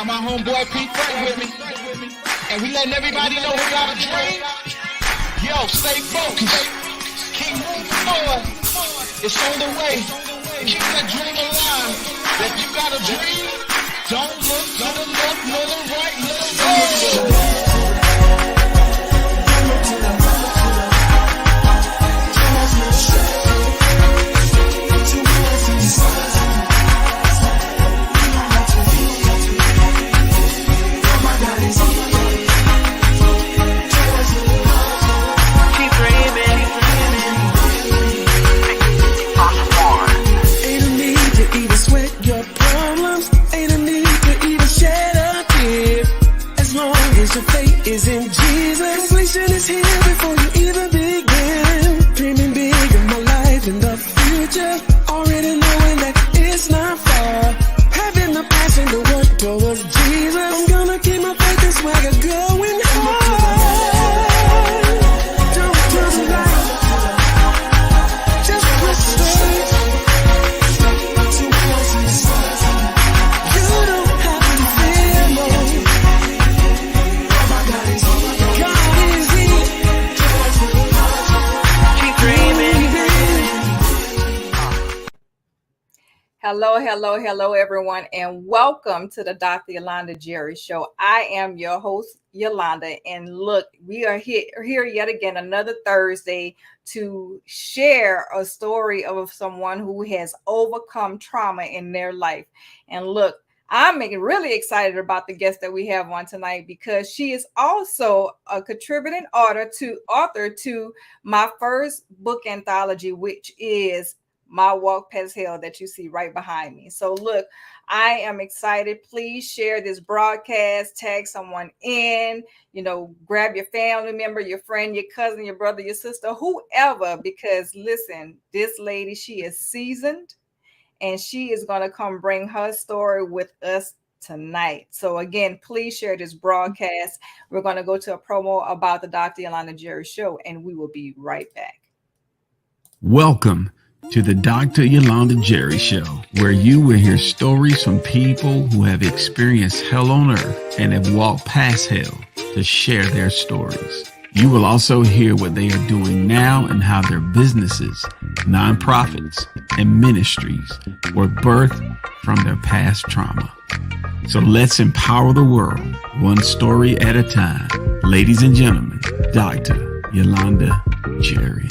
My homeboy Pete Frank with me, and we letting everybody know who got a dream. Yo, stay focused. Keep moving forward. It's on the way. Keep that dream alive. If you got a dream, don't look to the left, nor the right, nor the wrong. Your faith is in Jesus. Completion is here before you even begin. Dreaming big of my life in the future. Already knowing that it's not far. Having the passion to work towards Jesus. I'm gonna keep my faith and swagger going hard. Don't do the right. Just push straight. You don't have to fear no. Hello, everyone, and welcome to the Dr. Yolanda Jerry Show. I am your host, Yolanda, and look, we are here yet again another Thursday to share a story of someone who has overcome trauma in their life. And look, I'm really excited about the guest that we have on tonight because she is also a contributing author to my first book anthology, which is My Walk Past Hell, that you see right behind me. So look, I am excited. Please share this broadcast, tag someone in, grab your family member, your friend, your cousin, your brother, your sister, whoever, because listen, this lady, she is seasoned and she is going to come bring her story with us tonight. So again, please share this broadcast. We're going to go to a promo about the Dr. Yolanda Jerry Show, and we will be right back. Welcome to the Dr. Yolanda Jerry Show, where you will hear stories from people who have experienced hell on earth and have walked past hell to share their stories. You will also hear what they are doing now and how their businesses, nonprofits, and ministries were birthed from their past trauma. So let's empower the world, one story at a time. Ladies and gentlemen, Dr. Yolanda Jerry.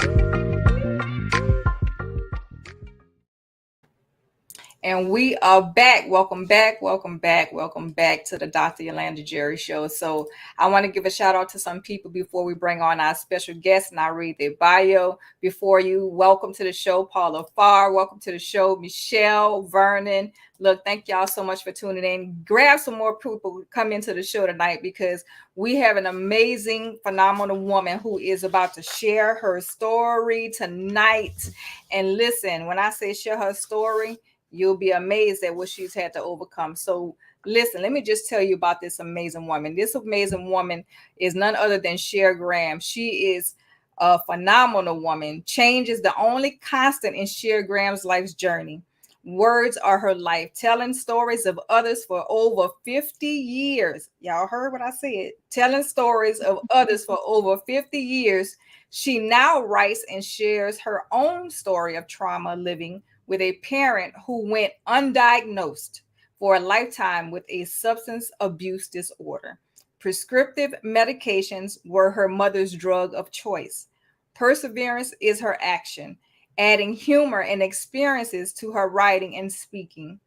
And we are back. Welcome back to the Dr. Yolanda Jerry Show. So I want to give a shout out to some people before we bring on our special guests, and I read their bio before you. Welcome to the show, Paula Farr. Welcome to the show, Michelle, Vernon. Look, thank y'all so much for tuning in. Grab some more people come into the show tonight because we have an amazing, phenomenal woman who is about to share her story tonight. And listen, when I say share her story, you'll be amazed at what she's had to overcome. So listen, let me just tell you about this amazing woman. This amazing woman is none other than Cher Graham. She is a phenomenal woman. Change is the only constant in Cher Graham's life's journey. Words are her life, telling stories of others for over 50 years. Y'all heard what I said. Telling stories of others for over 50 years. She now writes and shares her own story of trauma living with a parent who went undiagnosed for a lifetime with a substance abuse disorder. Prescriptive medications were her mother's drug of choice. Perseverance is her action, adding humor and experiences to her writing and speaking.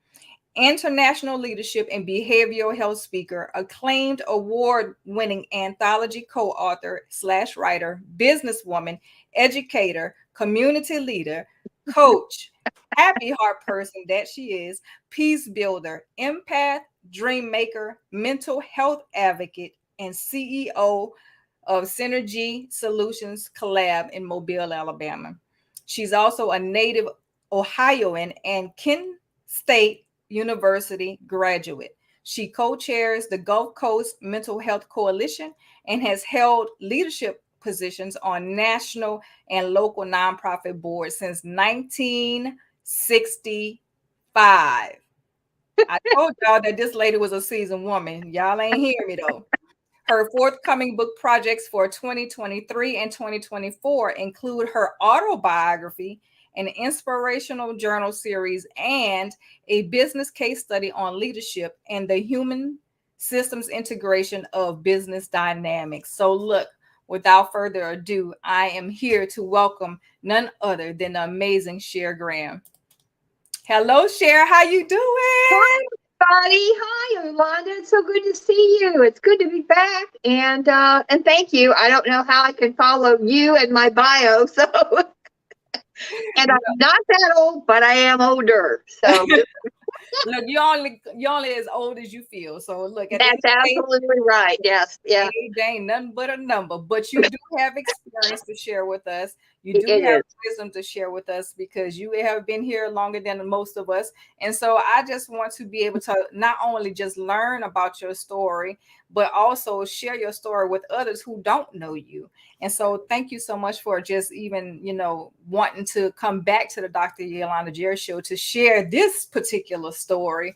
International leadership and behavioral health speaker, acclaimed award-winning anthology co-author / writer, businesswoman, educator, community leader, coach, happy heart person that she is, peace builder, empath, dream maker, mental health advocate, and CEO of Synergy Solutions Collab in Mobile, Alabama. She's also a native Ohioan and Kent State University graduate. She co-chairs the Gulf Coast Mental Health Coalition and has held leadership positions on national and local nonprofit boards since 1965. I told y'all that this lady was a seasoned woman. Y'all ain't hear me though. Her forthcoming book projects for 2023 and 2024 include her autobiography, an inspirational journal series, and a business case study on leadership and the human systems integration of business dynamics. So, look, without further ado, I am here to welcome none other than the amazing Cher Graham. Hello, Cher. How you doing? Hi, everybody. Hi, Yolanda. It's so good to see you. It's good to be back, and thank you. I don't know how I can follow you and my bio, so and I'm not that old, but I am older. So look, you're only as old as you feel. So look, at that's absolutely right. Yes, yeah. Age ain't nothing but a number, but you do have experience to share with us. You do have wisdom to share with us because you have been here longer than most of us. And so I just want to be able to not only just learn about your story, but also share your story with others who don't know you. And so thank you so much for just even, wanting to come back to the Dr. Yolanda Jerry Show to share this particular story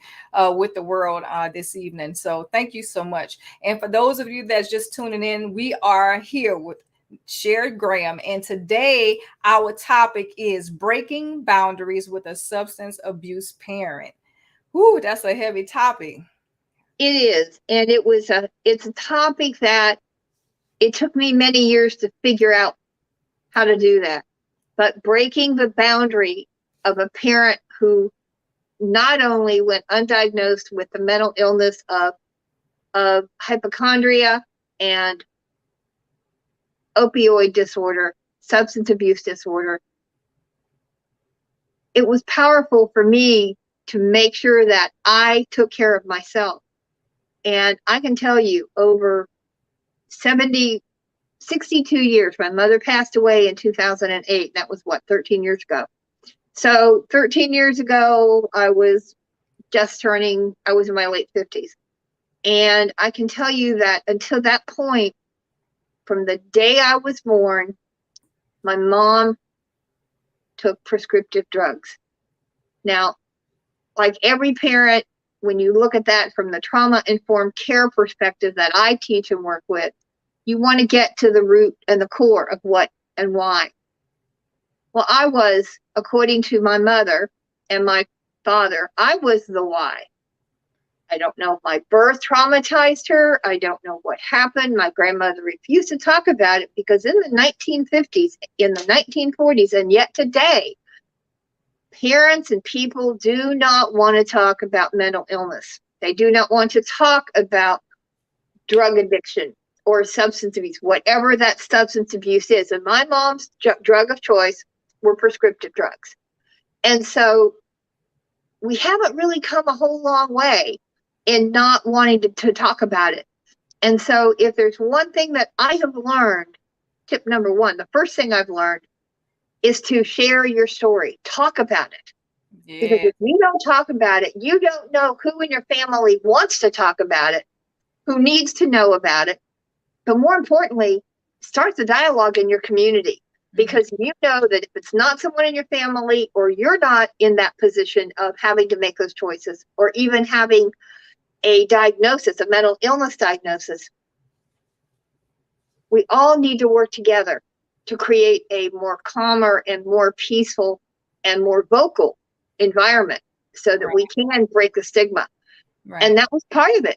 with the world this evening. So thank you so much. And for those of you that's just tuning in, we are here with Cher Graham. And today our topic is breaking boundaries with a substance abuse parent. Whoo, that's a heavy topic. It is. And it's a topic that it took me many years to figure out how to do that. But breaking the boundary of a parent who not only went undiagnosed with the mental illness of hypochondria and opioid disorder, substance abuse disorder, it was powerful for me to make sure that I took care of myself. And I can tell you, over 62 years, my mother passed away in 2008. That was 13 years ago. So 13 years ago, I was in my late 50s. And I can tell you that until that point, from the day I was born, my mom took prescriptive drugs. Now, like every parent, when you look at that from the trauma-informed care perspective that I teach and work with, you want to get to the root and the core of what and why. Well, I was, according to my mother and my father, I was the why. I don't know if my birth traumatized her. I don't know what happened. My grandmother refused to talk about it because in the 1950s, in the 1940s, and yet today, parents and people do not want to talk about mental illness. They do not want to talk about drug addiction or substance abuse, whatever that substance abuse is. And my mom's drug of choice were prescriptive drugs. And so we haven't really come a whole long way in not wanting to talk about it. And so if there's one thing that I have learned, tip number one, the first thing I've learned is to share your story. Talk about it. Yeah. Because if you don't talk about it, you don't know who in your family wants to talk about it, who needs to know about it. But more importantly, start the dialogue in your community. Because you know that if it's not someone in your family, or you're not in that position of having to make those choices, or even having a diagnosis, a mental illness diagnosis, we all need to work together to create a more calmer and more peaceful and more vocal environment so that we can break the stigma. Right. And that was part of it.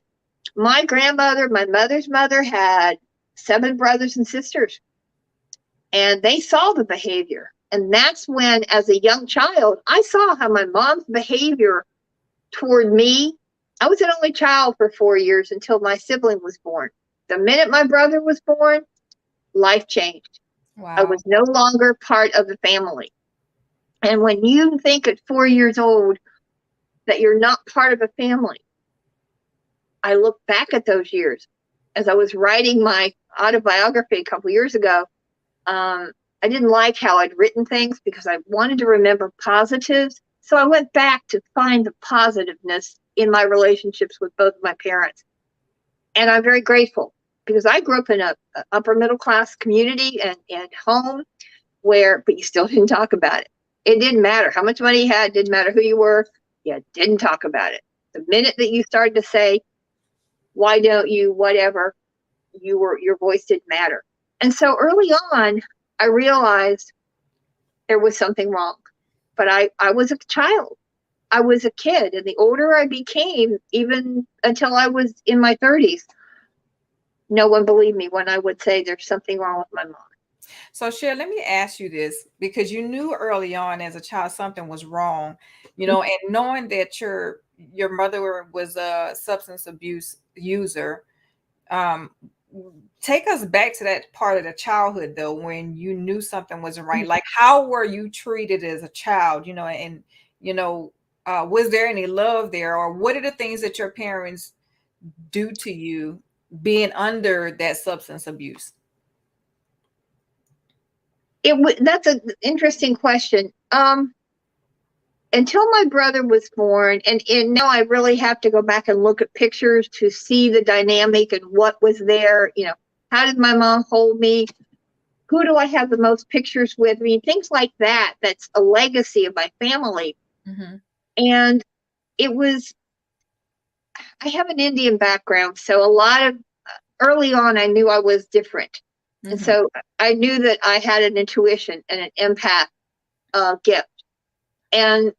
My grandmother, my mother's mother, had 7 brothers and sisters, and they saw the behavior. And that's when, as a young child, I saw how my mom's behavior toward me. I was an only child for 4 years until my sibling was born. The minute my brother was born, life changed. Wow. I was no longer part of the family. And when you think at 4 years old that you're not part of a family, I look back at those years. As I was writing my autobiography a couple years ago, I didn't like how I'd written things because I wanted to remember positives. So I went back to find the positiveness in my relationships with both of my parents. And I'm very grateful because I grew up in a upper middle class community and home but you still didn't talk about it. It didn't matter how much money you had, didn't matter who you were, you didn't talk about it. The minute that you started to say, why don't you, whatever, your voice didn't matter. And so early on, I realized there was something wrong. But I was a child. I was a kid. And the older I became, even until I was in my 30s, no one believed me when I would say there's something wrong with my mom. So, Cher, let me ask you this, because you knew early on as a child something was wrong, you know, and knowing that your mother was a substance abuse user. Take us back to that part of the childhood, though, when you knew something wasn't right. Like, how were you treated as a child? You know, and was there any love there, or what are the things that your parents do to you being under that substance abuse? That's an interesting question. Until my brother was born, and now I really have to go back and look at pictures to see the dynamic and what was there. You know, how did my mom hold me? Who do I have the most pictures with? I mean, things like that. That's a legacy of my family. Mm-hmm. And I have an Indian background, so a lot of early on, I knew I was different. Mm-hmm. And so I knew that I had an intuition and an empath gift. And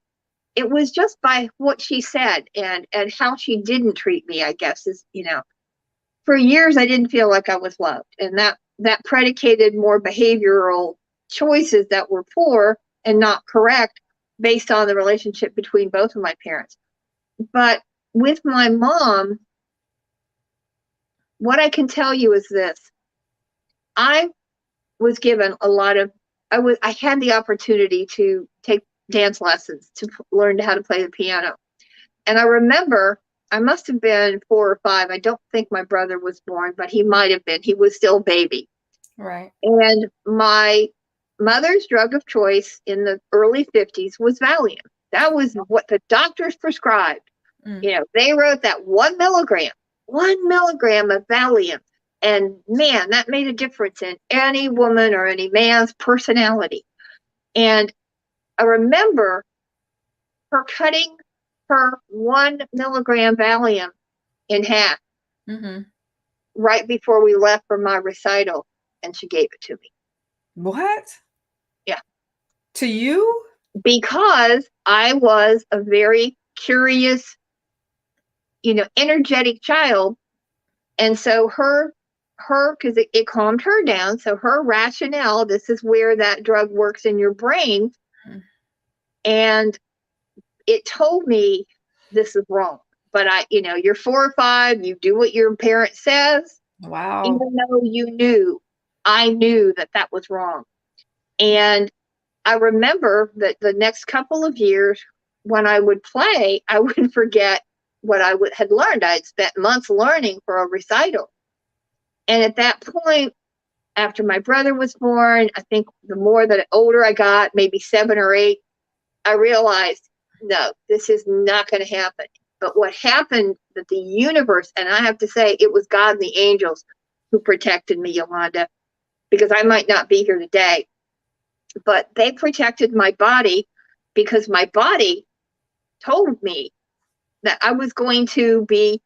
it was just by what she said and how she didn't treat me, I guess, is, you know, for years, I didn't feel like I was loved. And that predicated more behavioral choices that were poor and not correct based on the relationship between both of my parents. But with my mom, what I can tell you is this. I was given I had the opportunity to take dance lessons to learn how to play the piano. And I remember I must have been 4 or 5. I don't think my brother was born, but he might have been. He was still a baby. Right. And my mother's drug of choice in the early 50s was Valium. That was what the doctors prescribed. Mm. You know, they wrote that 1 milligram of Valium. And man, that made a difference in any woman or any man's personality. And I remember her cutting her 1 milligram Valium in half right before we left for my recital, and she gave it to me. What? Yeah. To you? Because I was a very curious, you know, energetic child. And so because it calmed her down. So her rationale, this is where that drug works in your brain. And it told me this is wrong. But you're 4 or 5, you do what your parent says. Wow. Even though I knew that was wrong. And I remember that the next couple of years when I would play, I would forget what I had learned. I had spent months learning for a recital. And at that point, after my brother was born, I think the more that older I got, maybe 7 or 8, I realized, no, this is not going to happen. But what happened, that the universe, and I have to say, it was God and the angels who protected me, Yolanda, because I might not be here today. But they protected my body because my body told me that I was going to be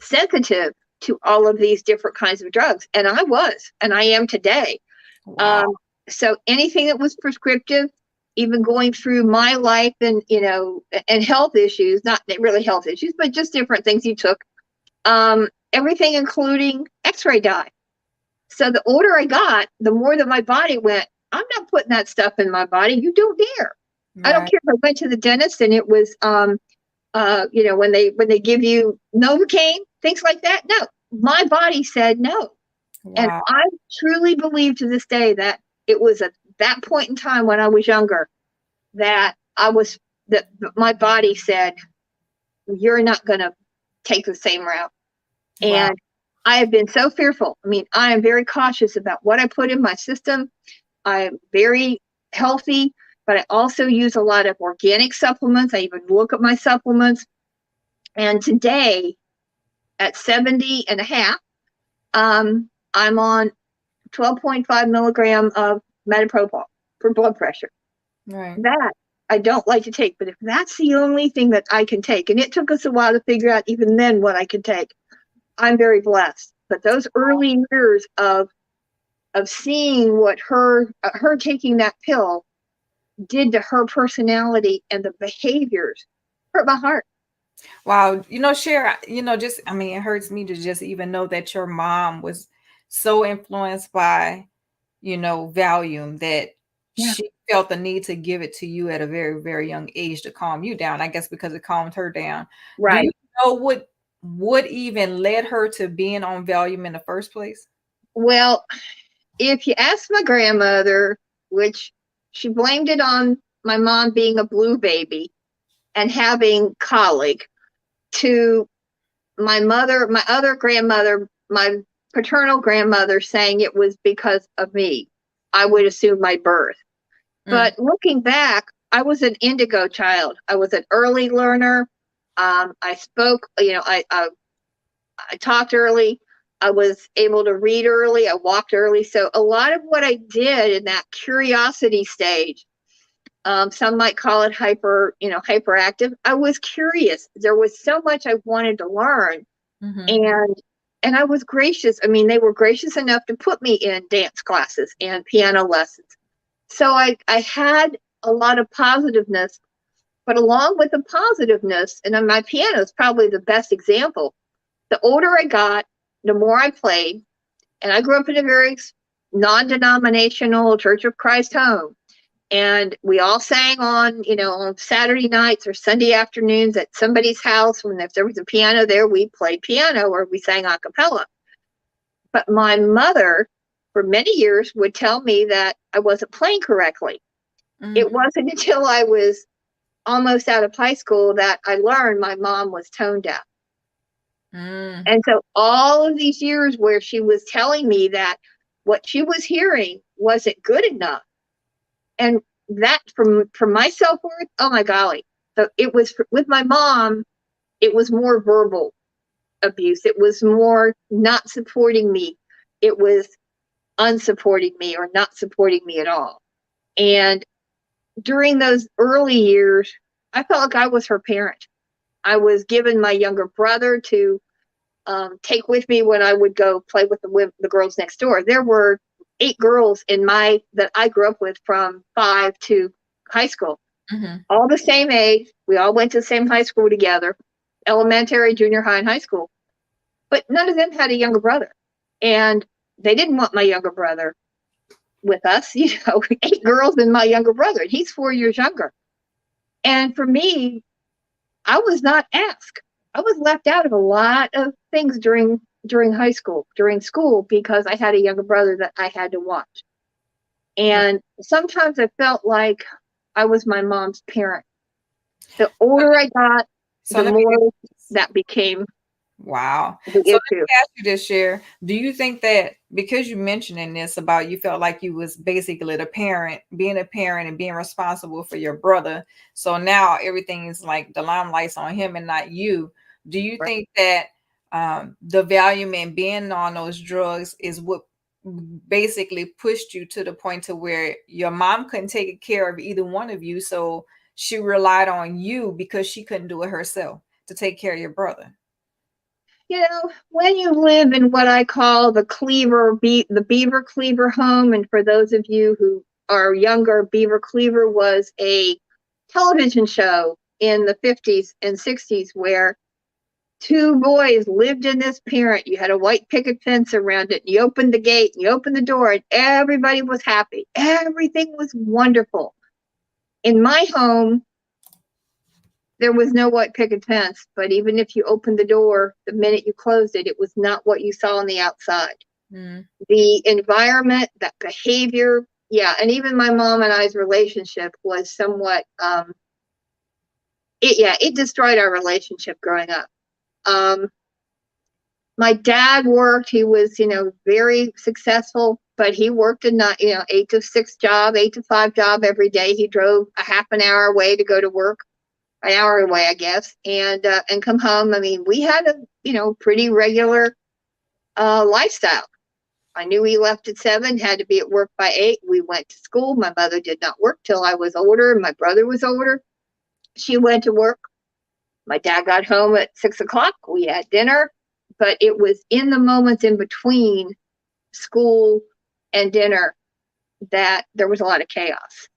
sensitive to all of these different kinds of drugs. And I was, and I am today. Wow. So anything that was prescriptive, even going through my life and, and health issues, not really health issues, but just different things you took, everything including x-ray dye. So the older I got, the more that my body went, I'm not putting that stuff in my body. You don't dare. Right. I don't care if I went to the dentist and it was, when they give you Novocaine, things like that. No, my body said no. Wow. And I truly believe to this day that it was at that point in time when I was younger that my body said, you're not going to take the same route. Wow. And I have been so fearful. I mean, I am very cautious about what I put in my system. I'm very healthy, but I also use a lot of organic supplements. I even look at my supplements. And today, at 70 and a half, I'm on 12.5 milligram of metapropyl for blood pressure. Right. That I don't like to take, but if that's the only thing that I can take, and it took us a while to figure out even then what I could take, I'm very blessed. But those early years of seeing what her taking that pill did to her personality and the behaviors hurt my heart. Wow. Cher, just, I mean, it hurts me to just even know that your mom was so influenced by, Valium that Yeah. she felt the need to give it to you at a very, very young age to calm you down, I guess, because it calmed her down. Do you know what even led her to being on Valium in the first place? Well, if you ask my grandmother, which she blamed it on my mom being a blue baby and having colic, to my mother, my other grandmother, my paternal grandmother saying it was because of me, I would assume my birth. But looking back, I was an indigo child. I was an early learner. I spoke, I talked early. I was able to read early. I walked early. So a lot of what I did in that curiosity stage, some might call it hyperactive. I was curious. There was so much I wanted to learn. And I was gracious. I mean, they were gracious enough to put me in dance classes and piano lessons. So I had a lot of positiveness, but along with the positiveness, and my piano is probably the best example, the older I got, the more I played. And I grew up in a very non-denominational Church of Christ home. And we all sang on Saturday nights or Sunday afternoons at somebody's house. If there was a piano there, we played piano or we sang a cappella. But my mother, for many years, would tell me that I wasn't playing correctly. It wasn't until I was almost out of high school that I learned my mom was tone deaf. And so all of these years where she was telling me that what she was hearing wasn't good enough, and that from my self-worth, oh my golly. So it was with my mom, it was more verbal abuse. It was more not supporting me. It was unsupporting me or not supporting me at all. And during those early years, I felt like I was her parent. I was given my younger brother to take with me when I would go play with the girls next door. There were 8 girls that I grew up with from 5 to high school, all the same age. We all went to the same high school together, elementary, junior high, and high school. But none of them had a younger brother, and they didn't want my younger brother with us. 8 girls and my younger brother, and he's 4 years younger. And for me, I was not asked. I was left out of a lot of things during high school, during school, because I had a younger brother that I had to watch. And sometimes I felt like I was my mom's parent. The older I got, the more that became wow. the So issue. let me ask you this, Cher. Do you think that because you mentioning this about you felt like you was basically the parent, being a parent and being responsible for your brother, so now everything is like the limelight's on him and not you? Do you think that the Valium and being on those drugs is what basically pushed you to the point to where your mom couldn't take care of either one of you, so she relied on you because she couldn't do it herself to take care of your brother? When you live in what I call the Beaver Cleaver home, and for those of you who are younger, Beaver Cleaver was a television show in the 50s and 60s where 2 boys lived in this parent. You had a white picket fence around it. You opened the gate, you opened the door, and everybody was happy. Everything was wonderful. In my home, there was no white picket fence, but even if you opened the door, the minute you closed it, it was not what you saw on the outside. The environment, that behavior, and even my mom and I's relationship was somewhat, it destroyed our relationship growing up. My dad worked. He was, very successful, but he worked a 8 to 6 job, 8 to 5 job every day. He drove a half an hour away to go to work, an hour away, I guess, and come home. I mean, we had a, pretty regular lifestyle. I knew he left at 7, had to be at work by 8. We went to school. My mother did not work till I was older. My brother was older. She went to work. My dad got home at 6 o'clock. We had dinner, but it was in the moments in between school and dinner that there was a lot of chaos.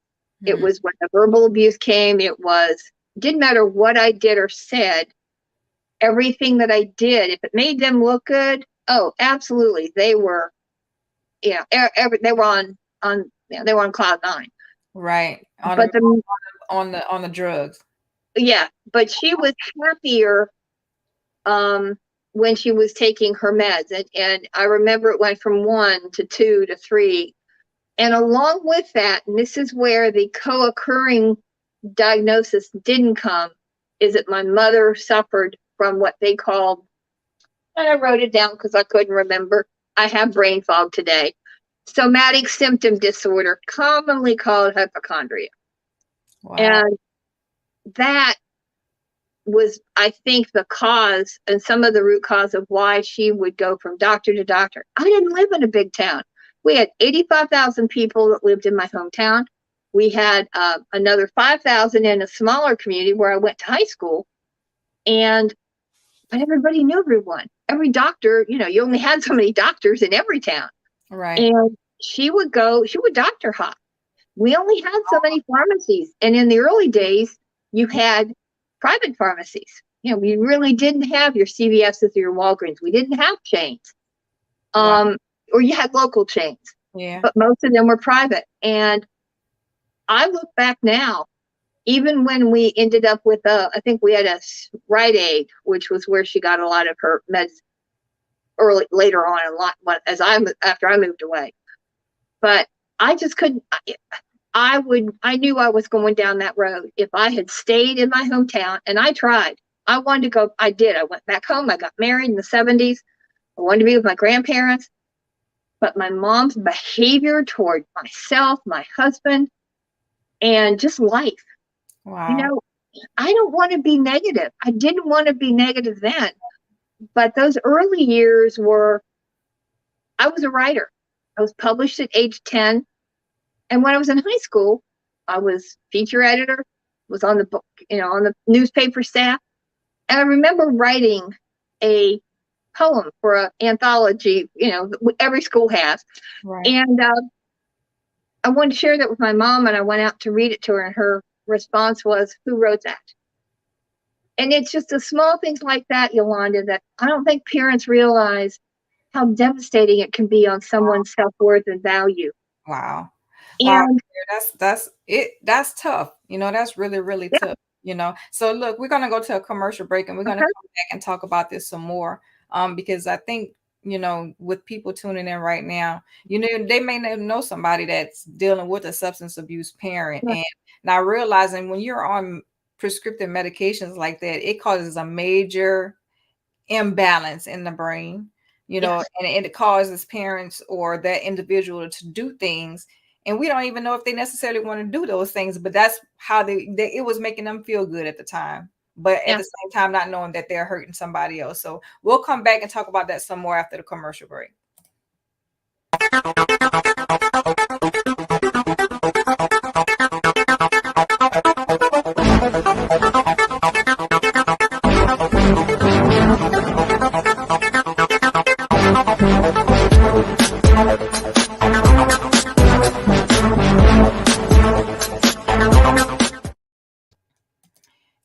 It was when the verbal abuse came. Didn't matter what I did or said. Everything that I did, if it made them look good, oh, absolutely, they were, they were on cloud 9. Right. But On the drugs. Yeah, but she was happier when she was taking her meds, and I remember it went from 1 to 2 to 3. And along with that, and this is where the co-occurring diagnosis didn't come, is that my mother suffered from what they called, and I wrote it down because I couldn't remember. I have brain fog today. Somatic symptom disorder, commonly called hypochondria. Wow. And that was, I think, the cause and some of the root cause of why she would go from doctor to doctor. I didn't live in a big town. We had 85,000 people that lived in my hometown. We had another 5,000 in a smaller community where I went to high school. But everybody knew everyone. Every doctor, you only had so many doctors in every town. Right. And she would doctor hop. We only had so many pharmacies. And in the early days, you had private pharmacies. We really didn't have your CVS's or your Walgreens. We didn't have chains. Or you had local chains. Yeah. But most of them were private. And I look back now, even when we ended up with I think we had a Rite Aid, which was where she got a lot of her meds later on after I moved away. But I just couldn't. I knew I was going down that road. If I had stayed in my hometown, and I tried, I wanted to go. I did. I went back home. I got married in the 70s. I wanted to be with my grandparents. But my mom's behavior toward myself, my husband, and just life. Wow. I don't want to be negative. I didn't want to be negative then. But those early years I was a writer. I was published at age 10. And when I was in high school, I was feature editor, was on the book, on the newspaper staff. And I remember writing a poem for an anthology, every school has. Right. And I wanted to share that with my mom, and I went out to read it to her, and her response was, "Who wrote that?" And it's just the small things like that, Yolanda, that I don't think parents realize how devastating it can be on someone's self-worth and value. Wow. And That's it. That's tough. That's really, really tough. So look, we're going to go to a commercial break, and we're going to come back and talk about this some more. Because I think, with people tuning in right now, they may know somebody that's dealing with a substance abuse parent. And now realizing when you're on prescriptive medications like that, it causes a major imbalance in the brain, and it causes parents or that individual to do things. And we don't even know if they necessarily want to do those things, but that's how it was making them feel good at the time. But at the same time, not knowing that they're hurting somebody else. So we'll come back and talk about that some more after the commercial break.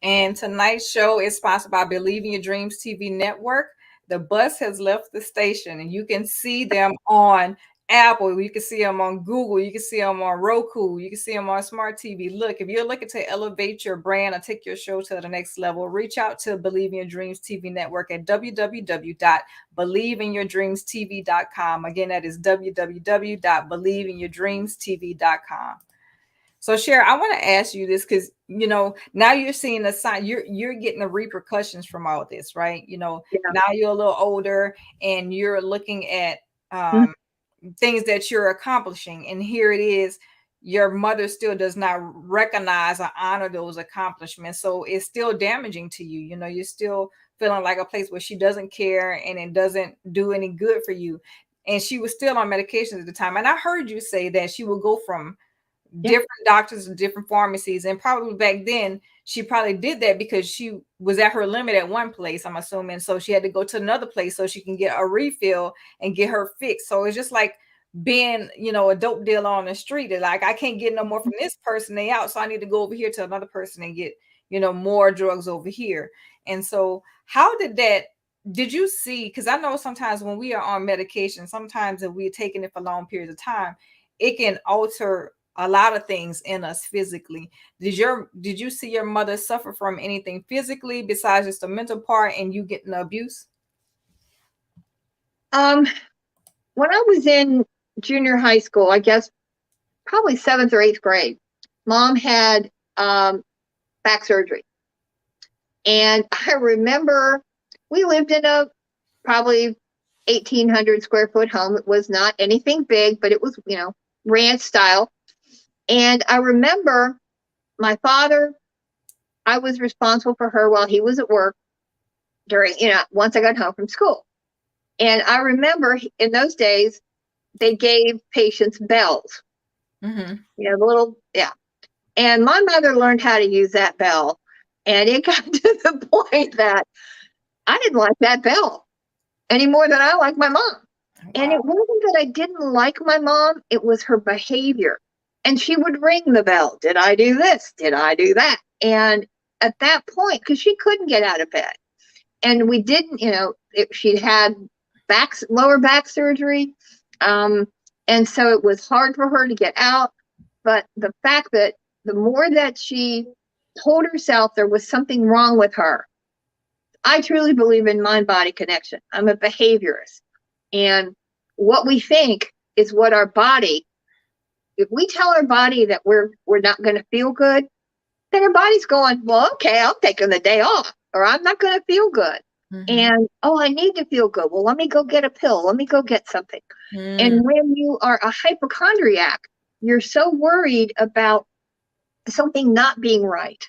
And tonight's show is sponsored by Believe in Your Dreams TV network. The bus has left the station, and you can see them on Apple. You can see them on Google. You can see them on Roku. You can see them on Smart TV. Look, if you're looking to elevate your brand or take your show to the next level, reach out to Believe in Your Dreams TV network at www.believeindreamstv.com. Again, that is www.believeindreamstv.com. So, Cher, I want to ask you this because, now you're seeing the sign, you're getting the repercussions from all this, right? Now you're a little older and you're looking at things that you're accomplishing. And here it is, your mother still does not recognize or honor those accomplishments. So it's still damaging to you. You're still feeling like a place where she doesn't care and it doesn't do any good for you. and she was still on medications at the time. And I heard you say that she would go from Yeah. different doctors and different pharmacies, and probably back then she probably did that because she was at her limit at one place, I'm assuming, so she had to go to another place so she can get a refill and get her fix. So it's just like being, you know, a dope dealer on the street. It's like, I can't get no more from this person, they out, so I need to go over here to another person and get, you know, more drugs over here. And so how did you see, because I know sometimes when we are on medication, sometimes if we're taking it for long periods of time, it can alter a lot of things in us physically. Did you see your mother suffer from anything physically besides just the mental part and you getting the abuse? When I was in junior high school, I guess probably 7th or 8th grade, Mom had back surgery. And I remember we lived in a probably 1,800 square foot home. It was not anything big, but it was, you know, ranch style. And I remember my father, I was responsible for her while he was at work during, you know, once I got home from school. And I remember in those days, they gave patients bells, Mm-hmm. you know, the little, yeah. And my mother learned how to use that bell. And it got to the point that I didn't like that bell any more than I like my mom. Wow. And it wasn't that I didn't like my mom, it was her behavior. And she would ring the bell. Did I do this? Did I do that? And at that point, because she couldn't get out of bed, and we didn't, you know, she'd had lower back surgery. And so it was hard for her to get out. But the fact that the more that she told herself there was something wrong with her, I truly believe in mind-body connection. I'm a behaviorist. And what we think is what our body, if we tell our body that we're not going to feel good, then our body's going, well, okay, I'm taking the day off, or I'm not going to feel good. Mm-hmm. And, oh, I need to feel good. Well, let me go get a pill. Let me go get something. And when you are a hypochondriac, you're so worried about something not being right,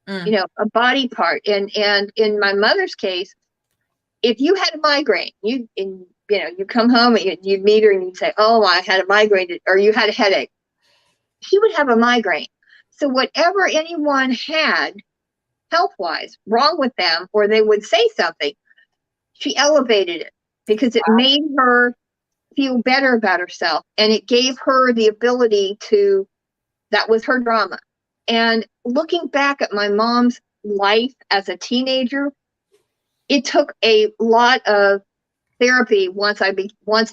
you know, a body part. And in my mother's case, if you had a migraine, you come home and you'd meet her and you'd say, oh, I had a migraine, or you had a headache. She would have a migraine. So whatever anyone had health-wise wrong with them, or they would say something, she elevated it because it made her feel better about herself. And it gave her the ability to, that was her drama. And looking back at my mom's life as a teenager, it took a lot of therapy once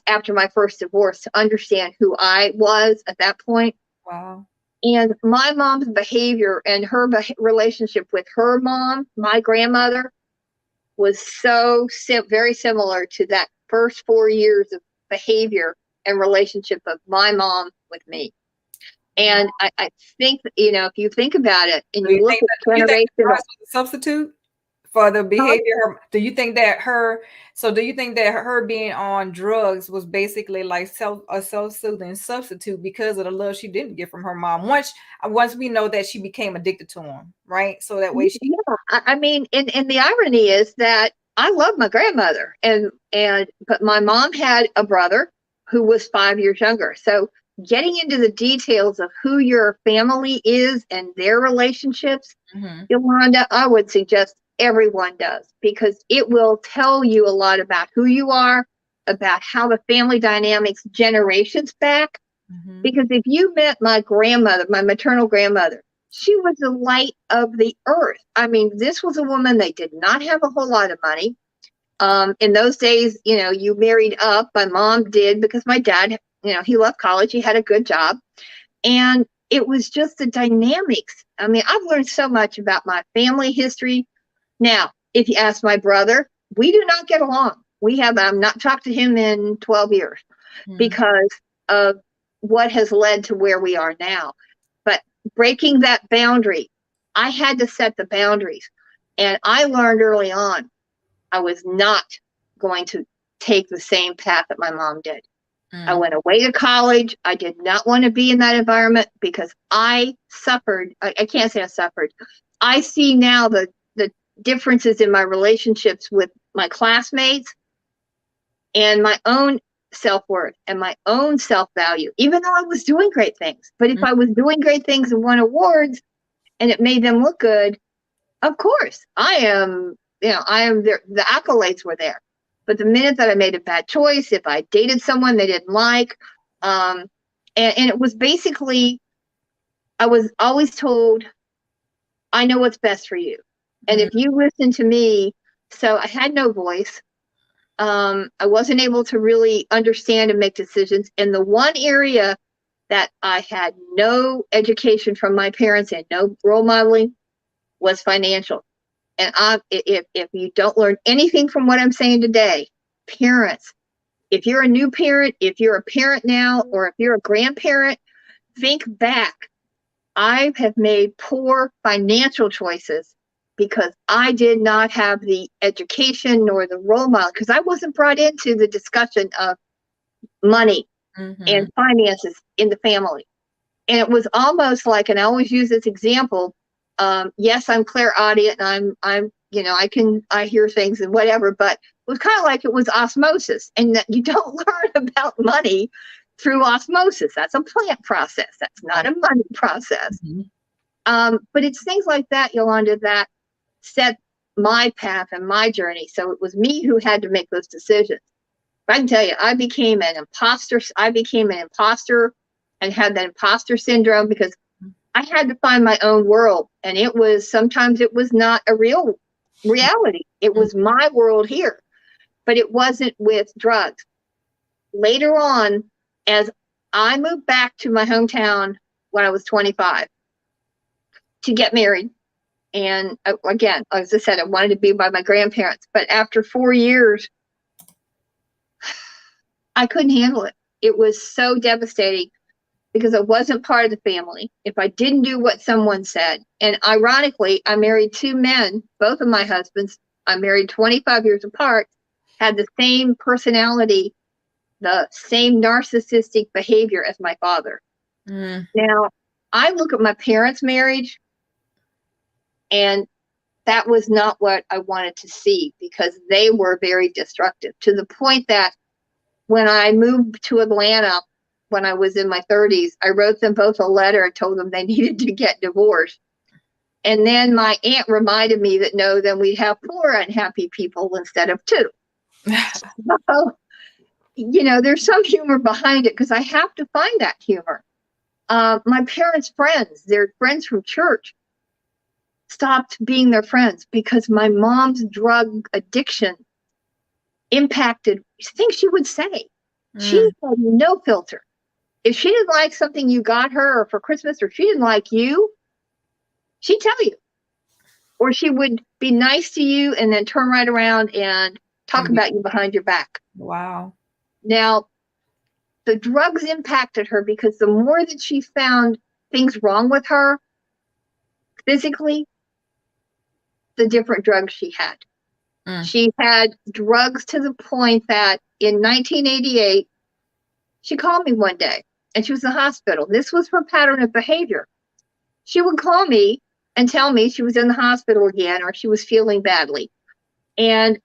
after my first divorce to understand who I was at that point. Wow. And my mom's behavior and her relationship with her mom, my grandmother, was so very similar to that first 4 years of behavior and relationship of my mom with me. And I think, you know, if you think about it and you look at generational substitute for the behavior, do you think that her being on drugs was basically like a self-soothing substitute because of the love she didn't get from her mom? Once we know that she became addicted to him, right? So that way she, yeah, I mean, and the irony is that I love my grandmother, but my mom had a brother who was 5 years younger. So getting into the details of who your family is and their relationships, Yolanda, I would suggest everyone does, because it will tell you a lot about who you are, about how the family dynamics generations back. Because if you met my grandmother, my maternal grandmother, she was the light of the earth. I mean, this was a woman that did not have a whole lot of money. In those days, you know, you married up. My mom did, because my dad, you know, he left college. He had a good job. And it was just the dynamics. I mean, I've learned so much about my family history. Now, if you ask my brother, we do not get along. I've not talked to him in 12 years because of what has led to where we are now. But breaking that boundary, I had to set the boundaries. And I learned early on, I was not going to take the same path that my mom did. I went away to college. I did not want to be in that environment because I suffered. I can't say I suffered. I see now the differences in my relationships with my classmates and my own self-worth and my own self-value, even though I was doing great things. But if I was doing great things and won awards and it made them look good, of course, I am there. The accolades were there. But the minute that I made a bad choice, if I dated someone they didn't like, and it was basically, I was always told, I know what's best for you. And if you listen to me, so I had no voice. I wasn't able to really understand and make decisions. And the one area that I had no education from my parents and no role modeling was financial. And if you don't learn anything from what I'm saying today, parents, if you're a new parent, if you're a parent now, or if you're a grandparent, think back. I have made poor financial choices because I did not have the education nor the role model, because I wasn't brought into the discussion of money and finances in the family. And it was almost like, and I always use this example, yes, I'm clairaudient and I hear things and whatever, but it was kind of like it was osmosis, and that you don't learn about money through osmosis. That's a plant process. That's not a money process. But it's things like that, Yolanda, that set my path and my journey. So it was me who had to make those decisions. But I can tell you, I became an imposter and had that imposter syndrome because I had to find my own world. And sometimes it was not a real reality. It was my world here, but it wasn't with drugs. Later on, as I moved back to my hometown when I was 25 to get married, and again, as I said, I wanted to be by my grandparents, but after 4 years, I couldn't handle it. It was so devastating because I wasn't part of the family. If I didn't do what someone said, and ironically, I married two men, both of my husbands, I married 25 years apart, had the same personality, the same narcissistic behavior as my father. Now, I look at my parents' marriage, and that was not what I wanted to see because they were very destructive, to the point that when I moved to Atlanta, when I was in my 30s, I wrote them both a letter and told them they needed to get divorced. And then my aunt reminded me that no, then we'd have 4 unhappy people instead of 2. So, there's some humor behind it because I have to find that humor. My parents' friends, their friends from church, stopped being their friends because my mom's drug addiction impacted things she would say. She had no filter. If she didn't like something you got her or for Christmas, or she didn't like you, she'd tell you. Or she would be nice to you and then turn right around and talk about you behind your back. Wow. Now, the drugs impacted her because the more that she found things wrong with her physically, the different drugs she had. She had drugs to the point that in 1988, she called me one day and she was in the hospital. This was her pattern of behavior. She would call me and tell me she was in the hospital again or she was feeling badly. And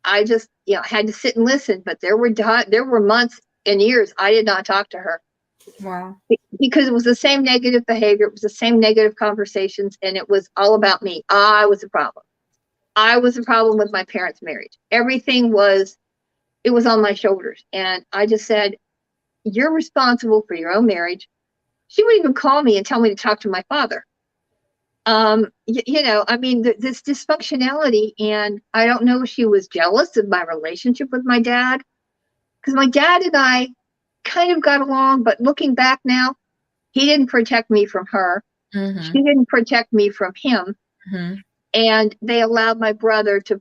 I just, had to sit and listen. But there were months and years I did not talk to her. Wow. Because it was the same negative behavior. It was the same negative conversations. And it was all about me. I was the problem. I was the problem with my parents' marriage. Everything was on my shoulders. And I just said, you're responsible for your own marriage. She would even call me and tell me to talk to my father. This dysfunctionality. And I don't know if she was jealous of my relationship with my dad, because my dad and I kind of got along, but looking back now, he didn't protect me from her. She didn't protect me from him. And they allowed my brother to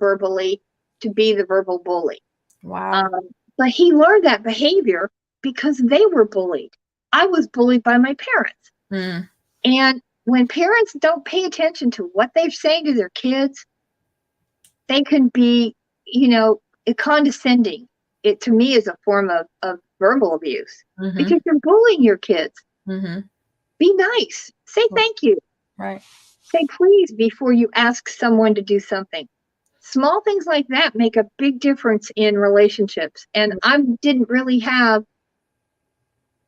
be the verbal bully. Wow. But he learned that behavior because they were bullied. I was bullied by my parents. And when parents don't pay attention to what they're saying to their kids, they can be, condescending. It to me is a form of verbal abuse because you're bullying your kids. Be nice. Say thank you. Right. Say please before you ask someone to do something. small things like that make a big difference in relationships. And I didn't really have,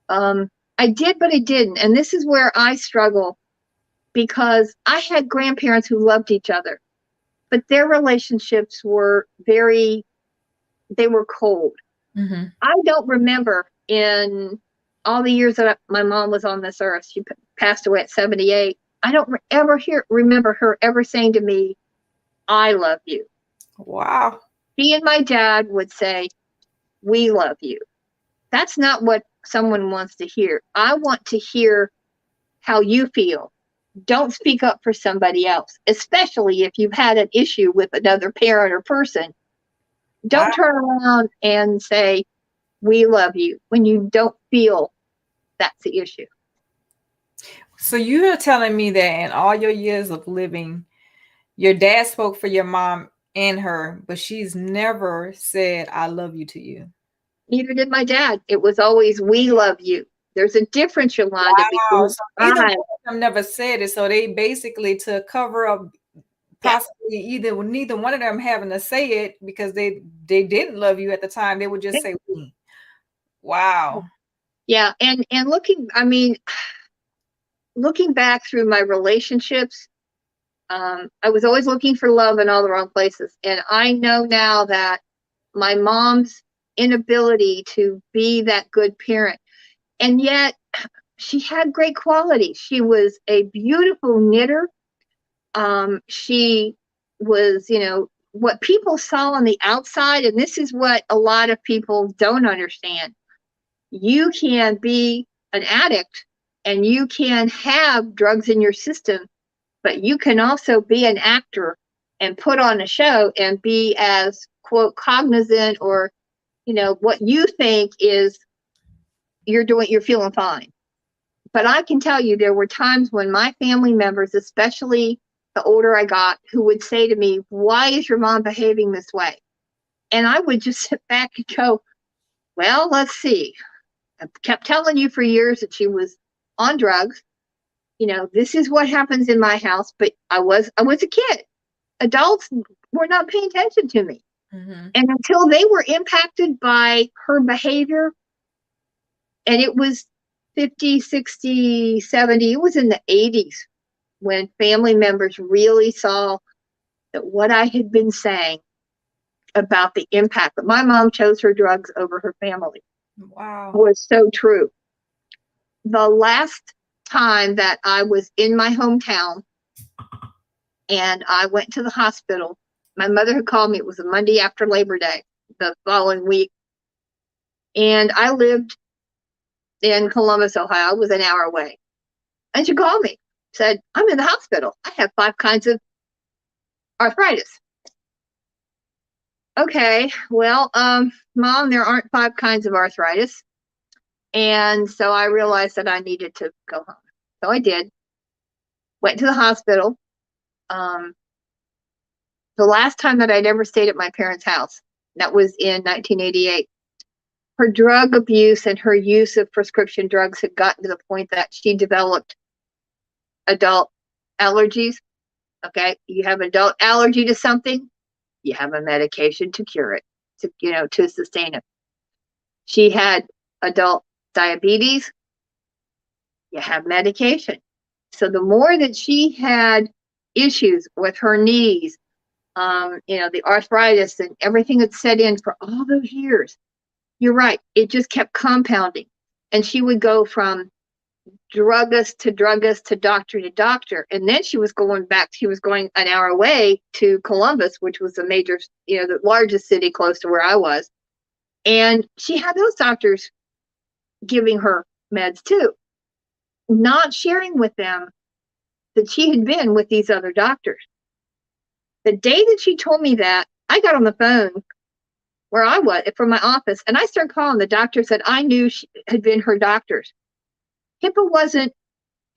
I did, but I didn't. And this is where I struggle, because I had grandparents who loved each other, but their relationships were they were cold. Mm-hmm. I don't remember in all the years that my mom was on this earth, she passed away at 78. I don't remember her ever saying to me, I love you. Wow. She and my dad would say, we love you. That's not what someone wants to hear. I want to hear how you feel. Don't speak up for somebody else, especially if you've had an issue with another parent or person. Don't turn around and say, we love you, when you don't feel that's the issue. So you're telling me that in all your years of living, your dad spoke for your mom and her, but she's never said, I love you to you. Neither did my dad. It was always, we love you. There's a difference, Yolanda. Wow. Between So neither one of them never said it. So they basically, to cover up possibly neither one of them having to say it because they didn't love you at the time, they would just say, we. Wow. Yeah. And looking back through my relationships, I was always looking for love in all the wrong places. And I know now that my mom's inability to be that good parent, and yet she had great qualities. She was a beautiful knitter. She was, what people saw on the outside, and this is what a lot of people don't understand. You can be an addict and you can have drugs in your system, but you can also be an actor and put on a show and be as, quote, cognizant, or, what you think is you're feeling fine. But I can tell you, there were times when my family members, especially the older I got, who would say to me, why is your mom behaving this way? And I would just sit back and go, well, let's see. I kept telling you for years that she was on drugs. This is what happens in my house. But I was a kid. Adults were not paying attention to me. Mm-hmm. And until they were impacted by her behavior, and it was 50, 60, 70, it was in the 80s when family members really saw that what I had been saying about the impact that my mom chose her drugs over her family was so true. The last time that I was in my hometown and I went to the hospital, my mother had called me. It was a Monday after Labor Day, the following week. And I lived in Columbus, Ohio. I was an hour away. And she called me, said, I'm in the hospital. I have 5 kinds of arthritis. Okay, well, Mom, there aren't 5 kinds of arthritis. And so I realized that I needed to go home. So I did. Went to the hospital. The last time that I'd ever stayed at my parents' house, that was in 1988. Her drug abuse and her use of prescription drugs had gotten to the point that she developed adult allergies. Okay, you have adult allergy to something, you have a medication to cure it, to sustain it. She had adult diabetes, you have medication. So the more that she had issues with her knees, the arthritis and everything that set in for all those years, you're right, it just kept compounding. And she would go from druggist to druggist to doctor. And then she was going an hour away to Columbus, which was a major, the largest city close to where I was. And she had those doctors giving her meds too, not sharing with them that she had been with these other doctors. The day that she told me that, I got on the phone where I was from my office, and I started calling the doctors that I knew she had been her doctors. HIPAA wasn't,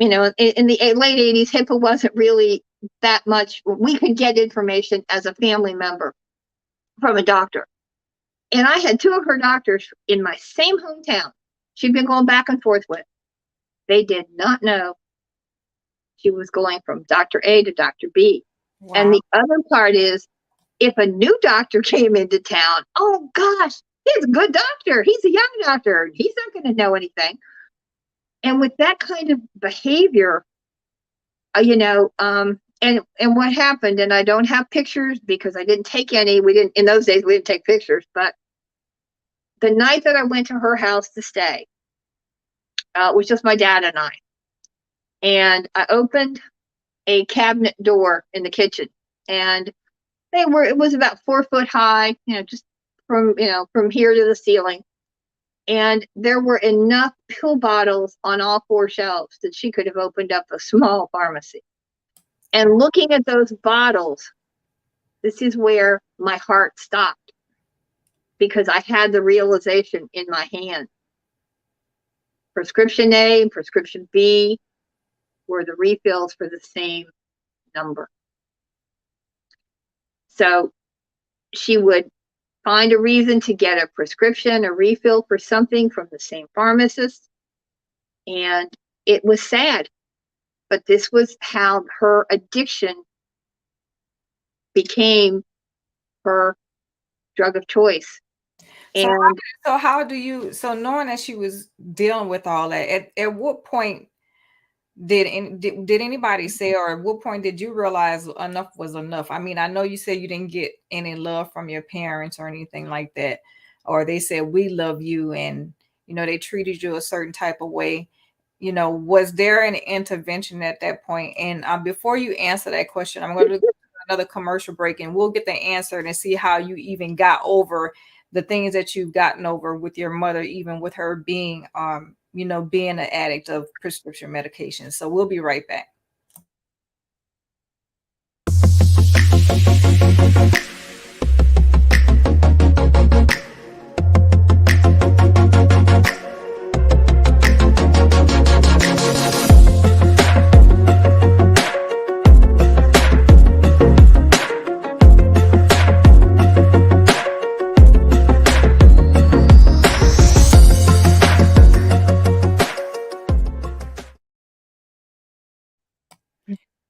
in the late 80s, HIPAA wasn't really that much. We could get information as a family member from a doctor. And I had 2 of her doctors in my same hometown she'd been going back and forth with. They did not know she was going from Dr. A to Dr. B. Wow. And the other part is, if a new doctor came into town, oh gosh, he's a good doctor. He's a young doctor. He's not going to know anything. And with that kind of behavior, and what happened, and I don't have pictures because I didn't take any. We didn't, in those days, we didn't take pictures. But the night that I went to her house to stay, it was just my dad and I. And I opened a cabinet door in the kitchen, and it was about 4 foot high, just from here to the ceiling. And there were enough pill bottles on all 4 shelves that she could have opened up a small pharmacy. And looking at those bottles, this is where my heart stopped, because I had the realization in my hand. Prescription A and prescription B were the refills for the same number. So she would find a reason to get a prescription, a refill for something from the same pharmacist. And it was sad, but this was how her addiction became her drug of choice. And So knowing that she was dealing with all that, at what point did anybody say, or at what point did you realize enough was enough? I mean, I know you said you didn't get any love from your parents or anything like that, or they said, we love you, and, they treated you a certain type of way. Was there an intervention at that point? And before you answer that question, I'm going to do another commercial break, and we'll get the answer and see how you even got over the things that you've gotten over with your mother, even with her being, being an addict of prescription medication. So we'll be right back.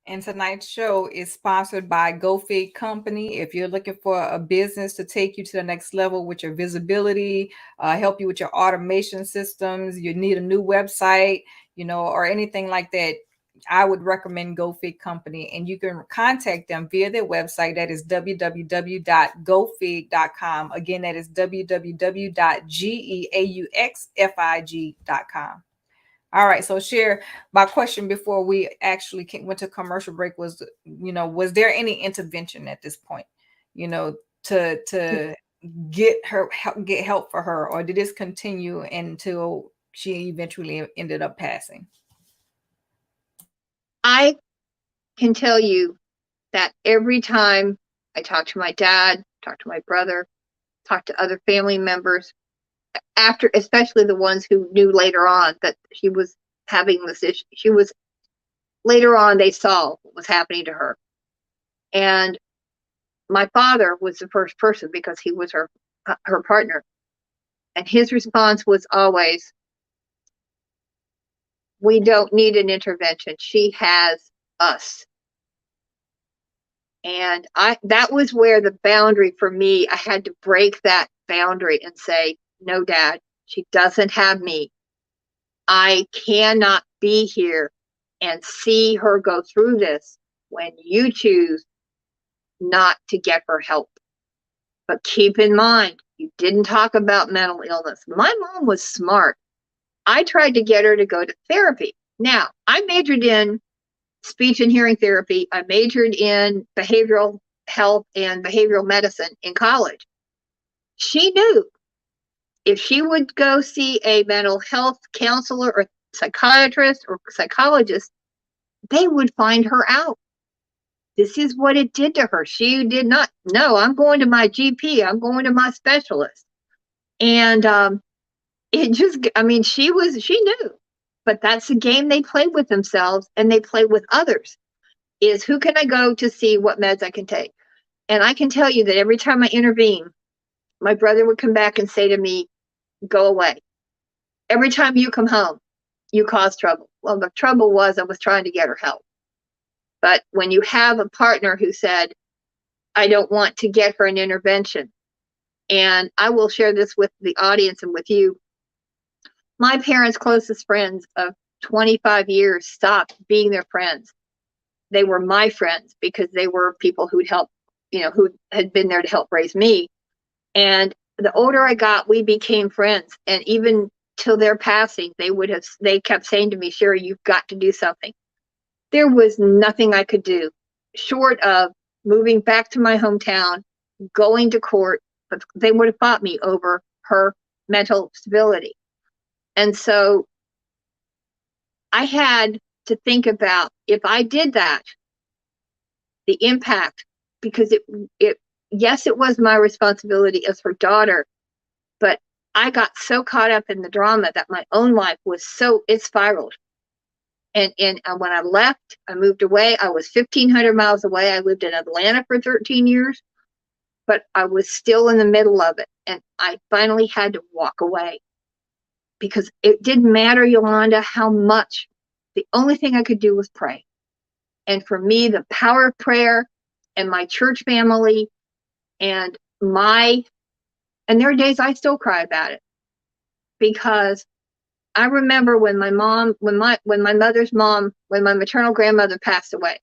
And tonight's show is sponsored by GoFig Company. If you're looking for a business to take you to the next level with your visibility, help you with your automation systems, you need a new website, or anything like that, I would recommend GoFig Company. And you can contact them via their website. That is www.gofig.com. Again, that is www.geauxfig.com. All right. So share my question before we actually went to commercial break was, was there any intervention at this point, to get help for her, or did this continue until she eventually ended up passing? I can tell you that every time I talk to my dad, talk to my brother, talk to other family members, after, especially the ones who knew later on that she was having this issue, later on they saw what was happening to her. And my father was the first person, because he was her partner. And his response was always, we don't need an intervention. She has us. And that was where the boundary for me, I had to break that boundary and say, no, Dad, she doesn't have me. I cannot be here and see her go through this when you choose not to get her help. But keep in mind, you didn't talk about mental illness. My mom was smart. I tried to get her to go to therapy. Now, I majored in speech and hearing therapy. I majored in behavioral health and behavioral medicine in college. She knew if she would go see a mental health counselor or psychiatrist or psychologist, they would find her out. This is what it did to her. She did not, no, I'm going to my GP. I'm going to my specialist. And it just, she knew. But that's the game they play with themselves, and they play with others, is who can I go to see what meds I can take? And I can tell you that every time I intervene, my brother would come back and say to me, go away. Every time you come home, you cause trouble. Well, the trouble was I was trying to get her help. But when you have a partner who said, I don't want to get her an intervention. And I will share this with the audience and with you. My parents' closest friends of 25 years stopped being their friends. They were my friends because they were people who'd helped, who had been there to help raise me. And the older I got, we became friends. And even till their passing, they kept saying to me, Sherry, you've got to do something. There was nothing I could do short of moving back to my hometown, going to court, but they would have fought me over her mental stability. And so I had to think about, if I did that, the impact, because yes, it was my responsibility as her daughter, but I got so caught up in the drama that my own life it spiraled. And when I left, I moved away. I was 1,500 miles away. I lived in Atlanta for 13 years, but I was still in the middle of it. And I finally had to walk away because it didn't matter, Yolanda, how much. The only thing I could do was pray. And for me, the power of prayer and my church family and there are days I still cry about it, because I remember when my maternal grandmother passed away,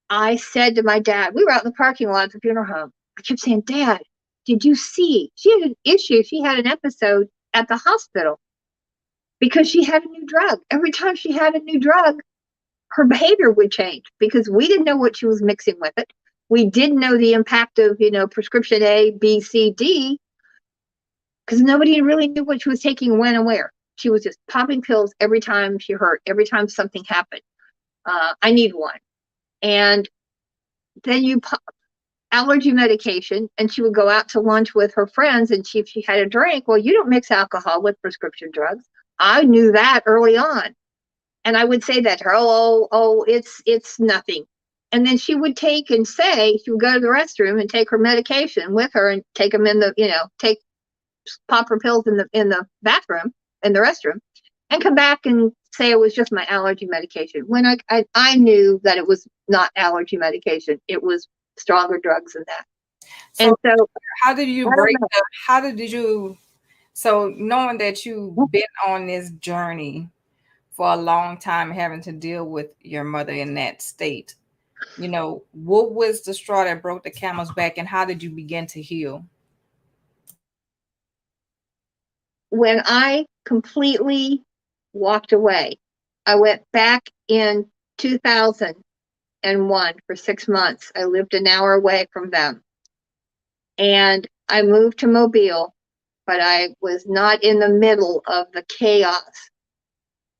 I said to my dad, we were out in the parking lot at the funeral home. I kept saying, Dad, did you see? She had an issue. She had an episode at the hospital because she had a new drug. Every time she had a new drug, her behavior would change because we didn't know what she was mixing with it. We didn't know the impact of, prescription A, B, C, D, because nobody really knew what she was taking when and where. She was just popping pills every time she hurt, every time something happened. I need one. And then you pop allergy medication, and she would go out to lunch with her friends, and if she had a drink, well, you don't mix alcohol with prescription drugs. I knew that early on. And I would say that to her, it's nothing. And then she would she would go to the restroom and take her medication with her and take them in pop her pills in the bathroom, in the restroom, and come back and say it was just my allergy medication. When I knew that it was not allergy medication, it was stronger drugs than that. So, and so how did you so knowing that you've been on this journey for a long time, having to deal with your mother in that state, what was the straw that broke the camel's back, and how did you begin to heal? When I completely walked away, I went back in 2001 for 6 months. I lived an hour away from them. And I moved to Mobile, but I was not in the middle of the chaos.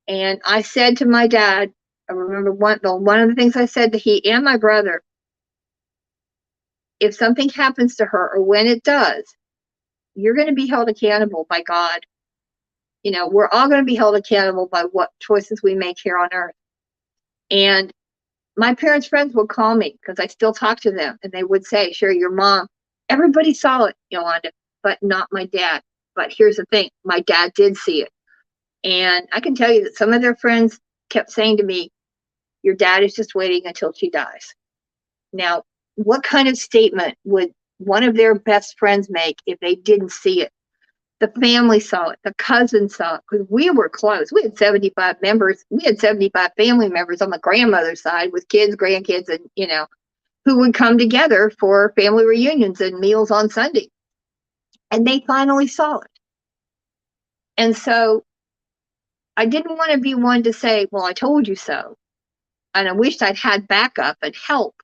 And I said to my dad, I remember one of the things I said to he and my brother, if something happens to her, or when it does, you're going to be held accountable by God. We're all going to be held accountable by what choices we make here on earth. And my parents' friends would call me, because I still talk to them, and they would say, Sherry, your mom, everybody saw it, Yolanda, but not my dad. But here's the thing, my dad did see it. And I can tell you that some of their friends kept saying to me, your dad is just waiting until she dies. Now, what kind of statement would one of their best friends make if they didn't see it? The family saw it. The cousins saw it, because we were close. We had 75 members. We had 75 family members on the grandmother's side with kids, grandkids, and, who would come together for family reunions and meals on Sunday. And they finally saw it. And so I didn't want to be one to say, well, I told you so. And I wished I'd had backup and help.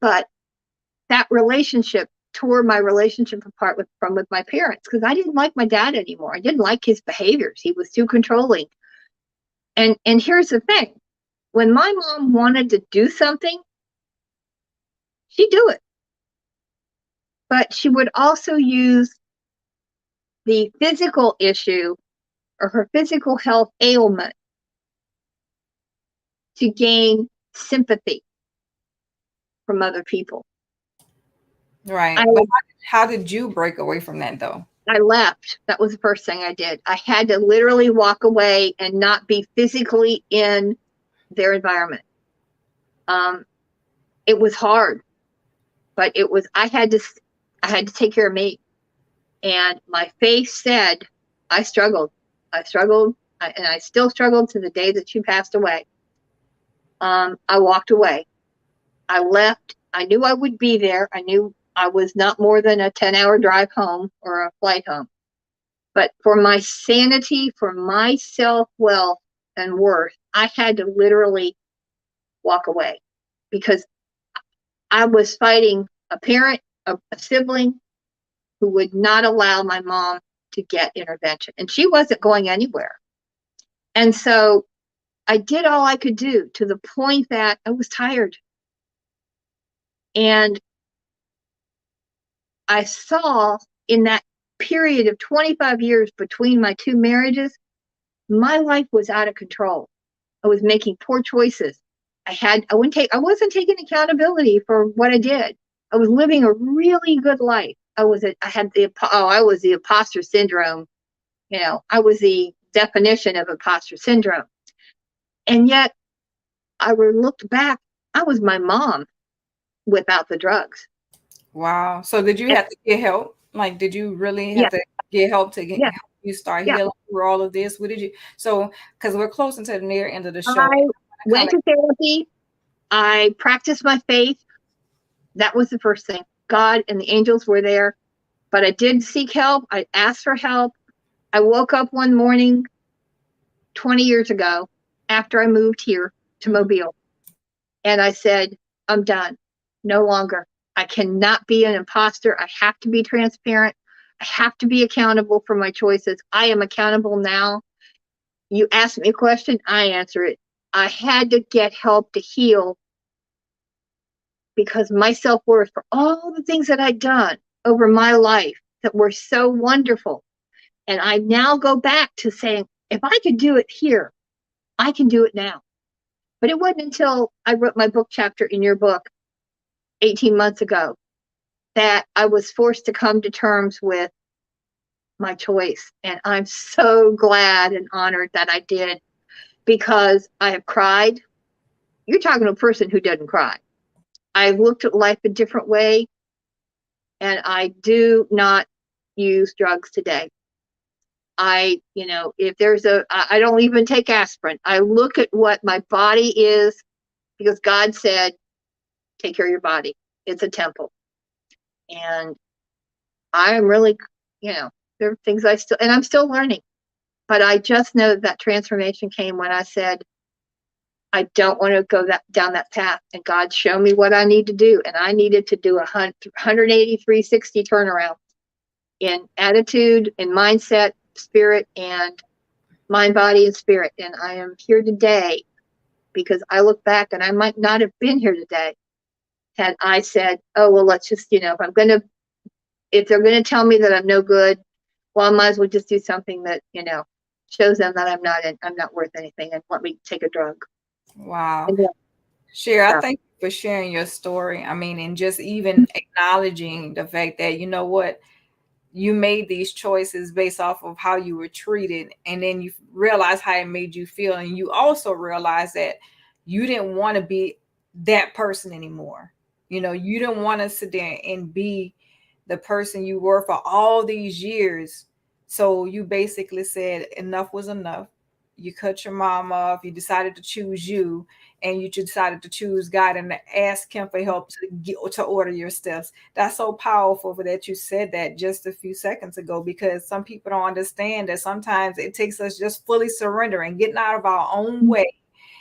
But that relationship tore my relationship apart with my parents, because I didn't like my dad anymore. I didn't like his behaviors. He was too controlling. And here's the thing. When my mom wanted to do something, she'd do it. But she would also use the physical issue or her physical health ailment to gain sympathy from other people. Right. But how did you break away from that, though? I left. That was the first thing I did. I had to literally walk away and not be physically in their environment. It was hard, but I had to take care of me. And my faith said, I struggled, and I still struggled to the day that she passed away. I walked away. I left. I knew I would be there. I knew I was not more than a 10-hour drive home or a flight home. But for my sanity, for my self-wealth and worth, I had to literally walk away, because I was fighting a parent, a sibling who would not allow my mom to get intervention. And she wasn't going anywhere. And so I did all I could do, to the point that I was tired. And I saw in that period of 25 years between my two marriages, my life was out of control. I was making poor choices. I wasn't taking accountability for what I did. I was living a really good life. I was the imposter syndrome. You know, I was the definition of imposter syndrome. And yet I looked back, I was my mom without the drugs. Wow. So did you have to get help? Like, did you really have to get help to help you start healing through all of this? What did you, because we're close to the near end of the show. I went to therapy. I practiced my faith. That was the first thing. God and the angels were there. But I did seek help. I asked for help. I woke up one morning 20 years ago after I moved here to Mobile. And I said, I'm done. No longer. I cannot be an imposter. I have to be transparent. I have to be accountable for my choices. I am accountable now. You ask me a question, I answer it. I had to get help to heal, because my self-worth for all the things that I'd done over my life that were so wonderful. And I now go back to saying, if I could do it here, I can do it now. But it wasn't until I wrote my book chapter in your book 18 months ago that I was forced to come to terms with my choice. And I'm so glad and honored that I did, because I have cried. You're talking to a person who doesn't cry. I've looked at life a different way, and I do not use drugs today. I don't even take aspirin. I look at what my body is, because God said, take care of your body. It's a temple. And I am really, there are things I'm still learning. But I just know that transformation came when I said, I don't want to go down that path. And God showed me what I need to do. And I needed to do 180, 360 turnaround in attitude, in mindset, spirit, and mind, body, and spirit. And I am here today because I look back, and I might not have been here today had I said, oh, well, let's just, if they're going to tell me that I'm no good, well, I might as well just do something that, shows them that I'm not worth anything, and let me take a drug. Wow. Cher, I thank you for sharing your story. I mean, and just even acknowledging the fact that, you know what, you made these choices based off of how you were treated, and then you realize how it made you feel. And you also realize that you didn't want to be that person anymore. You didn't want to sit there and be the person you were for all these years. So you basically said enough was enough. You cut your mom off. You decided to choose you, and you decided to choose God and to ask Him for help to order your steps. That's so powerful that you said that just a few seconds ago, because some people don't understand that sometimes it takes us just fully surrendering, getting out of our own way,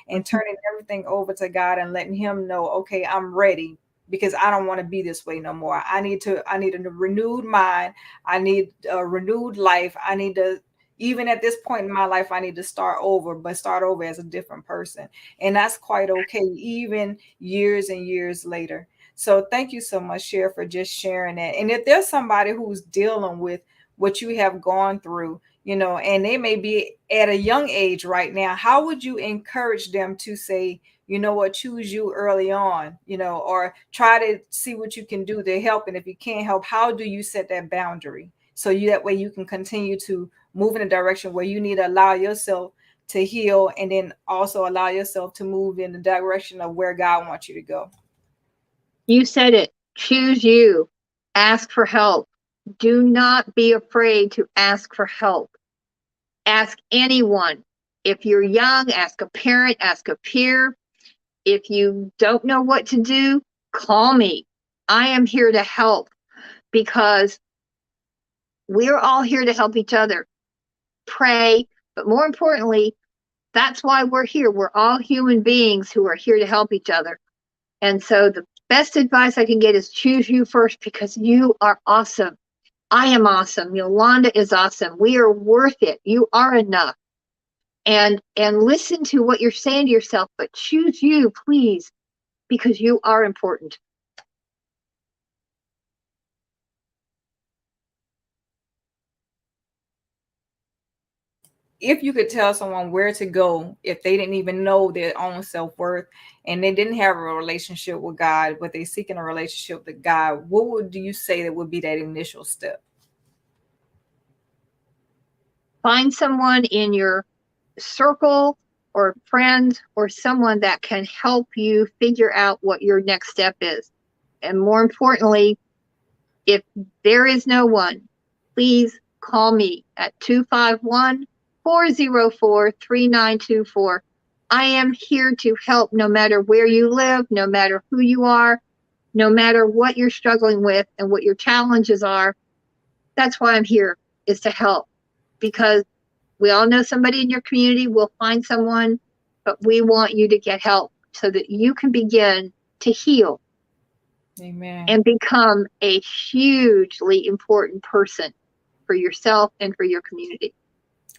and turning everything over to God and letting Him know, okay, I'm ready, because I don't want to be this way no more. I need a renewed mind. I need a renewed life. I need to, even at this point in my life, I need to start over, but start over as a different person. And that's quite okay, even years and years later. So thank you so much, Cher, for just sharing that. And if there's somebody who's dealing with what you have gone through, and they may be at a young age right now, how would you encourage them to say, you know what, choose you early on, or try to see what you can do to help? And if you can't help, how do you set that boundary so that way you can continue to move in a direction where you need to allow yourself to heal, and then also allow yourself to move in the direction of where God wants you to go? You said it. Choose you. Ask for help. Do not be afraid to ask for help. Ask anyone. If you're young, ask a parent, ask a peer. If you don't know what to do, call me. I am here to help because we're all here to help each other. Pray, but more importantly, that's why we're here. We're all human beings who are here to help each other. And so the best advice I can get is choose you first because you are awesome. I am awesome. Yolanda is awesome. We are worth it. You are enough. And listen to what you're saying to yourself, but choose you, please, because you are important. If you could tell someone where to go if they didn't even know their own self-worth and they didn't have a relationship with God, but they're seeking a relationship with God, what would you say that would be that initial step? Find someone in your circle or friends or someone that can help you figure out what your next step is. And more importantly, if there is no one, please call me at 251-404-3924. I am here to help no matter where you live, no matter who you are, no matter what you're struggling with and what your challenges are. That's why I'm here, is to help. Because we all know somebody in your community. We'll find someone, but we want you to get help so that you can begin to heal. Amen. And become a hugely important person for yourself and for your community.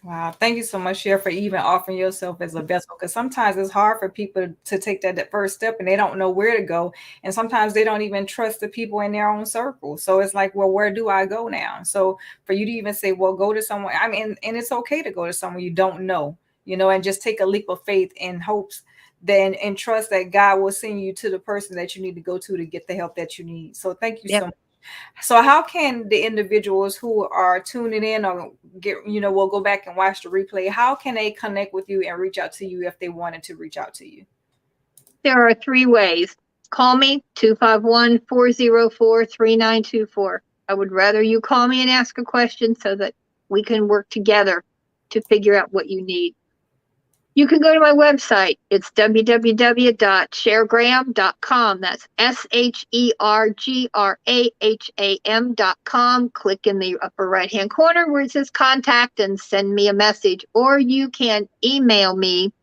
Wow. Thank you so much, Cher, for even offering yourself as a vessel. Because sometimes it's hard for people to take that first step and they don't know where to go. And sometimes they don't even trust the people in their own circle. So it's like, well, where do I go now? So for you to even say, well, go to someone, I mean, and it's okay to go to someone you don't know, and just take a leap of faith in hopes then and trust that God will send you to the person that you need to go to get the help that you need. So thank you so much. So how can the individuals who are tuning in or will go back and watch the replay, how can they connect with you and reach out to you if they wanted to reach out to you? There are 3 ways. Call me, 251-404-3924. I would rather you call me and ask a question so that we can work together to figure out what you need. You can go to my website. It's www.chergraham.com. That's SHERGRAHAM.com. Click in the upper right-hand corner where it says contact and send me a message. Or you can email me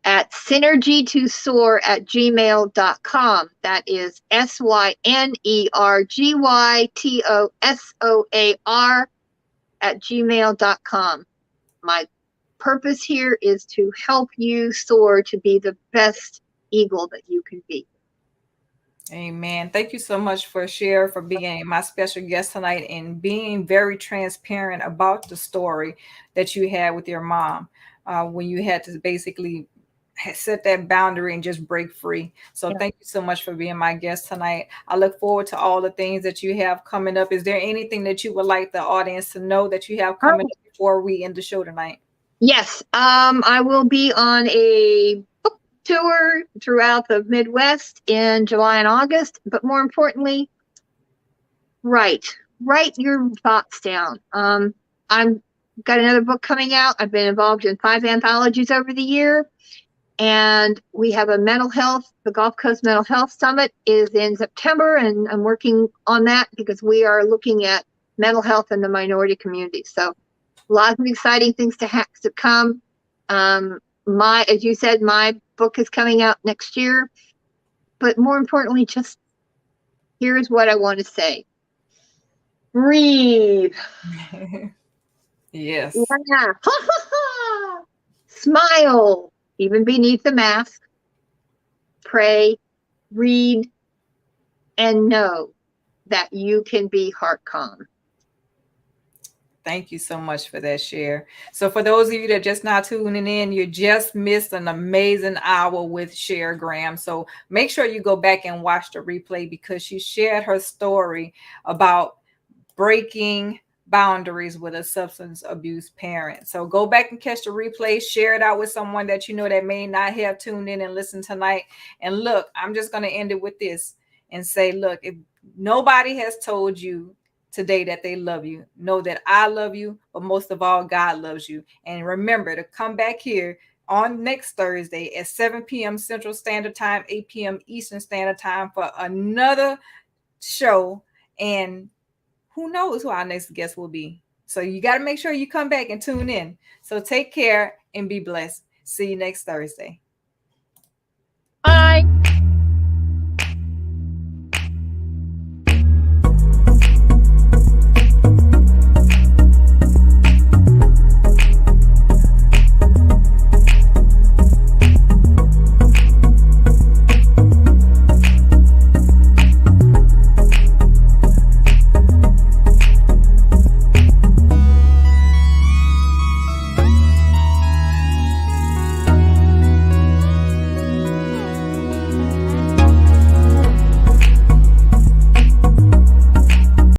at synergytosoar@gmail.com. That is SYNERGYTOSOAR@gmail.com. My purpose here is to help you soar to be the best eagle that you can be. Amen. Thank you so much for being my special guest tonight and being very transparent about the story that you had with your mom when you had to basically set that boundary and just break free. So Thank you so much for being my guest tonight. I look forward to all the things that you have coming up. Is there anything that you would like the audience to know that you have coming up before we end the show tonight? Yes, I will be on a book tour throughout the Midwest in July and August, but more importantly, write your thoughts down. I've got another book coming out. I've been involved in 5 anthologies over the year, and we have a the Gulf Coast Mental Health Summit is in September, and I'm working on that because we are looking at mental health in the minority community. So lots of exciting things to come. As you said, my book is coming out next year. But more importantly, just here's what I want to say. Breathe. Yes. Yeah. Smile, even beneath the mask. Pray, read, and know that you can be heart calm. Thank you so much for that share. So for those of you that just not tuning in, you just missed an amazing hour with Cher Graham. So make sure you go back and watch the replay because she shared her story about breaking boundaries with a substance abuse parent. So go back and catch the replay, share it out with someone that you know that may not have tuned in and listened tonight. And look, I'm just going to end it with this. and say, look, if nobody has told you today that they love you, know that I love you, but most of all, God loves you. And remember to come back here on next Thursday at 7 p.m. Central Standard Time, 8 p.m. Eastern Standard Time for another show. And who knows who our next guest will be. So you got to make sure you come back and tune in. So take care and be blessed. See you next Thursday.